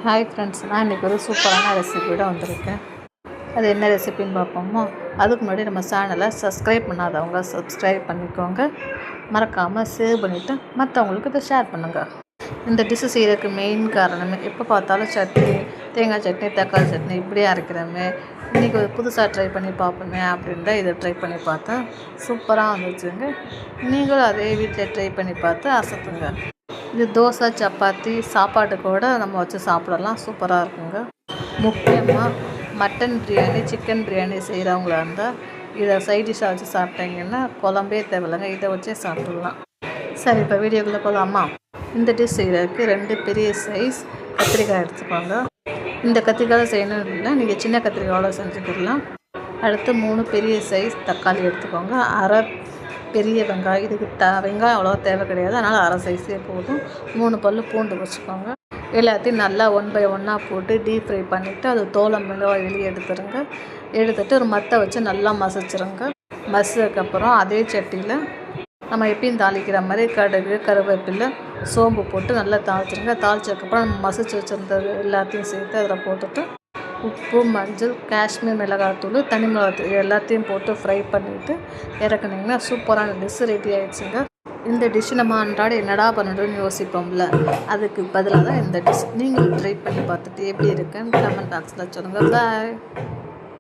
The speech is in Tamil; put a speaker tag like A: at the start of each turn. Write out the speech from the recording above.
A: ஹாய் ஃப்ரெண்ட்ஸ், நான் இன்றைக்கி ஒரு சூப்பரான ரெசிபியோட வந்திருக்கேன். அது என்ன ரெசிபின்னு பார்ப்போமோ. அதுக்கு முன்னாடி நம்ம சேனலை சப்ஸ்கிரைப் பண்ணாதவங்க சப்ஸ்கிரைப் பண்ணிக்கோங்க. மறக்காமல் சேவ் பண்ணிவிட்டு மற்றவங்களுக்கு இதை ஷேர் பண்ணுங்கள். இந்த டிஷ்ஷு செய்கிறதுக்கு மெயின் காரணமே எப்போ பார்த்தாலும் சட்னி, தேங்காய் சட்னி, தக்காளி சட்னி இப்படியே அரைக்கிறோமே, இன்றைக்கி ஒரு புதுசாக ட்ரை பண்ணி பார்ப்போமே அப்படின்னு தான் இதை ட்ரை பண்ணி பார்த்தேன். சூப்பராக வந்துச்சுங்க. நீங்களும் அதே வீட்டில் ட்ரை பண்ணி பார்த்து அசத்துங்க. இது தோசை, சப்பாத்தி, சாப்பாட்டு கூட நம்ம வச்சு சாப்பிடலாம். சூப்பராக இருக்குங்க. முக்கியமாக மட்டன் பிரியாணி, சிக்கன் பிரியாணி செய்கிறவங்களா இருந்தால் இதை சைட் டிஷ்ஷாக வச்சு சாப்பிட்டீங்கன்னா குழம்பே தேவையில்லைங்க, இதை வச்சே சாப்பிட்லாம். சரி, இப்போ வீடியோக்குள்ளே போகலாமா? இந்த டிஷ் செய்கிறதுக்கு 2 பெரிய சைஸ் கத்திரிக்காய் எடுத்துக்கோங்க. இந்த கத்திரிக்காய் செய்யணும் இல்லை, நீங்கள் சின்ன கத்திரிக்காயோட செஞ்சுக்கிடலாம். அடுத்து 3 பெரிய சைஸ் தக்காளி எடுத்துக்கோங்க. அரை பெரிய வெங்காயம், இதுக்கு வெங்காயம் அவ்வளோவா தேவை கிடையாது, அதனால் அரை சைஸே போதும். 3 பல் பூண்டு வச்சுக்கோங்க. எல்லாத்தையும் நல்லா 1 by 1 போட்டு டீப் ஃப்ரை பண்ணிவிட்டு அது தோலை மெதுவாக வெளியே எடுத்துட்டு ஒரு மத்தை வச்சு நல்லா மசிச்சிருங்க. மசிச்சதுக்கப்புறம் அதே சட்டியில் நம்ம எப்பயும் தாளிக்கிற மாதிரி கடுகு, கருவேப்பிலை, சோம்பு போட்டு நல்லா தாளிச்சிருங்க. தாளிச்சதுக்கப்புறம் நம்ம மசிச்சு வச்சுருந்தது எல்லாத்தையும் சேர்த்து அதில் போட்டுட்டு உப்பு, மஞ்சள், காஷ்மீர் மிளகாத்தூள், தனி மிளகாத்தூள் எல்லாத்தையும் போட்டு ஃப்ரை பண்ணிவிட்டு இறக்குனிங்கன்னா சூப்பரான டிஷ்ஷு ரெடி ஆகிடுச்சுங்க. இந்த டிஷ்ஷு நம்ம அன்றாட என்னடா பண்ணணும்னு யோசிப்போம்ல, அதுக்கு பதிலாக தான் இந்த டிஷ். நீங்களும் ட்ரை பண்ணி பார்த்துட்டு எப்படி இருக்குன்னு கமெண்ட் பாக்ஸில் சொல்லுங்கள். பாய்.